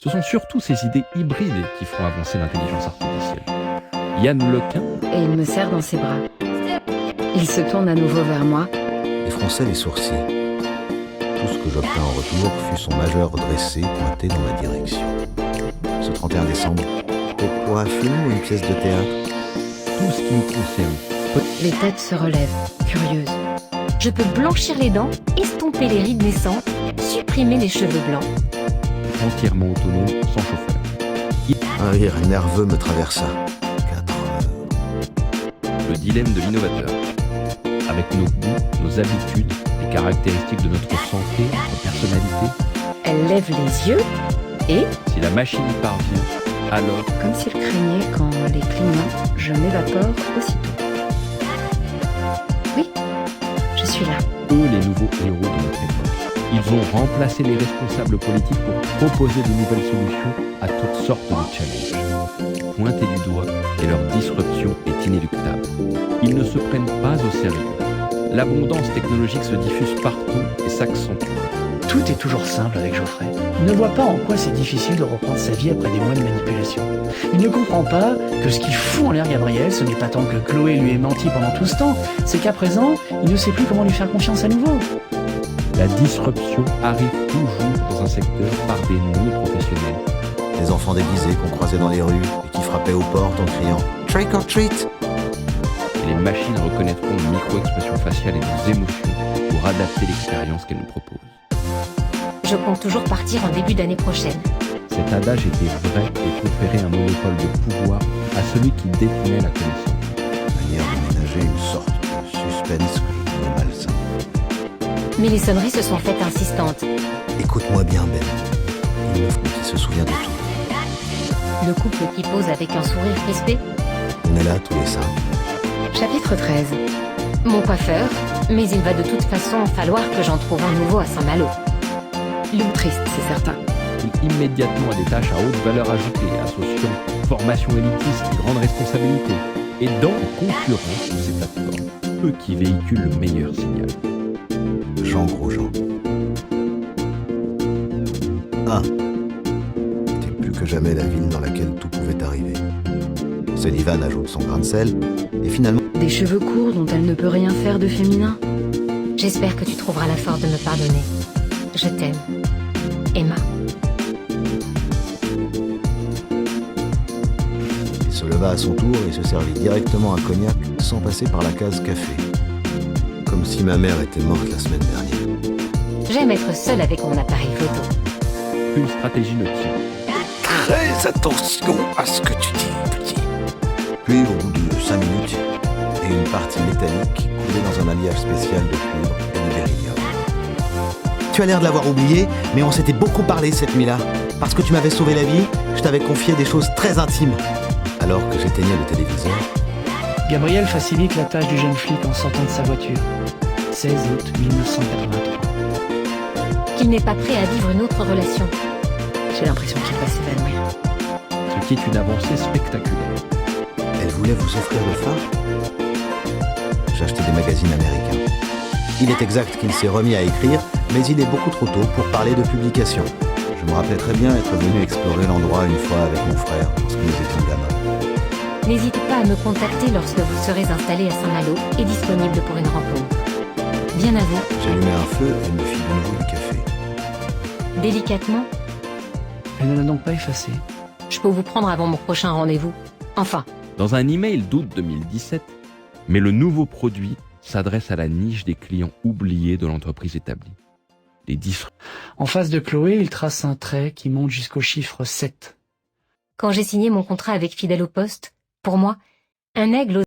Ce sont surtout ces idées hybrides qui feront avancer l'intelligence artificielle. Yann Lequin, Et il me serre dans ses bras. Il se tourne à nouveau vers moi. Et fronçait les sourcils. Tout ce que j'obtins en retour fut son majeur dressé, pointé dans ma direction. Ce 31 décembre, peut-être pour un film ou une pièce de théâtre. tout ce qui nous concerne, Les têtes se relèvent, curieuses. Je peux blanchir les dents, estomper les rides naissantes, supprimer les cheveux blancs. entièrement autonome, sans chauffeur. Un rire nerveux me traversa. 4 heures. Le dilemme de l'innovateur. Avec nos goûts, nos habitudes, les caractéristiques de notre santé, notre personnalité, Elle lève les yeux et, si la machine y parvient, alors comme s'il craignait qu'en les clignant, je m'évapore aussitôt. Oui, je suis là. eux les nouveaux héros de notre époque. Ils ont remplacé les responsables politiques pour proposer de nouvelles solutions à toutes sortes de challenges. Pointés du doigt et leur disruption est inéluctable. Ils ne se prennent pas au sérieux. L'abondance technologique se diffuse partout et s'accentue. Tout est toujours simple avec Geoffrey. Il ne voit pas en quoi c'est difficile de reprendre sa vie après des mois de manipulation. Il ne comprend pas que ce qui fout en l'air Gabriel, ce n'est pas tant que Chloé lui ait menti pendant tout ce temps, c'est qu'à présent, il ne sait plus comment lui faire confiance à nouveau. La disruption arrive toujours dans un secteur par des non-professionnels. Des enfants déguisés qu'on croisait dans les rues et qui frappaient aux portes en criant « Trick or treat !» Et les machines reconnaîtront nos micro-expressions faciales et nos émotions pour adapter l'expérience qu'elles nous proposent. Je compte toujours partir en début d'année prochaine. Cet adage était vrai et conférait un monopole de pouvoir à celui qui détenait la connaissance. Manière de ménager une sorte de suspense que je trouvais malsain. Mais les sonneries se sont faites insistantes. Écoute-moi bien, Ben. Il me faut qu'il se souvient de tout. Le couple qui pose avec un sourire crispé. On est là tous les 5. Chapitre 13. Mon coiffeur, mais il va de toute façon falloir que j'en trouve un nouveau à Saint-Malo. Triste, c'est certain. Il immédiatement à des tâches à haute valeur ajoutée, associant formation élitiste et grande responsabilité, et dans concurrence de ces plateformes, eux qui véhiculent le meilleur signal. Jean Grosjean. Ah. C'était plus que jamais la ville dans laquelle tout pouvait arriver. Sullivan ajoute son grain de sel, et finalement... Des cheveux courts dont elle ne peut rien faire de féminin. J'espère que tu trouveras la force de me pardonner. Je t'aime. Emma. Il se leva à son tour et se servit directement un cognac sans passer par la case café. Comme si ma mère était morte la semaine dernière. J'aime être seule avec mon appareil photo. Une stratégie ne tient. Très attention à ce que tu dis, petit. Puis, au bout de 5 minutes, et une partie métallique coulée dans un alliage spécial de cuivre et de beryllium. Tu as l'air de l'avoir oublié, mais on s'était beaucoup parlé cette nuit-là. Parce que tu m'avais sauvé la vie, je t'avais confié des choses très intimes. Alors que j'éteignais le téléviseur, Gabriel facilite la tâche du jeune flic en sortant de sa voiture. 16 août 1983. Qu'il n'est pas prêt à vivre une autre relation. J'ai l'impression qu'il va s'évanouir. Ce qui est une avancée spectaculaire. elle voulait vous offrir le phare. J'achetais des magazines américains. Il est exact qu'il s'est remis à écrire, mais il est beaucoup trop tôt pour parler de publication. Je me rappelais très bien être venu explorer l'endroit une fois avec mon frère, lorsque nous étions gamins. N'hésitez pas à me contacter lorsque vous serez installé à Saint-Malo et disponible pour une rencontre. Bien à vous. J'allumai un feu et me fis de nouveau du café. Délicatement, Elle ne l'a donc pas effacé. je peux vous prendre avant mon prochain rendez-vous. Enfin, Dans un email d'août 2017, mais le nouveau produit s'adresse à la niche des clients oubliés de l'entreprise établie. Les En face de Chloé, il trace un trait qui monte jusqu'au chiffre 7. quand j'ai signé mon contrat avec Fidèle au Poste, pour moi, un aigle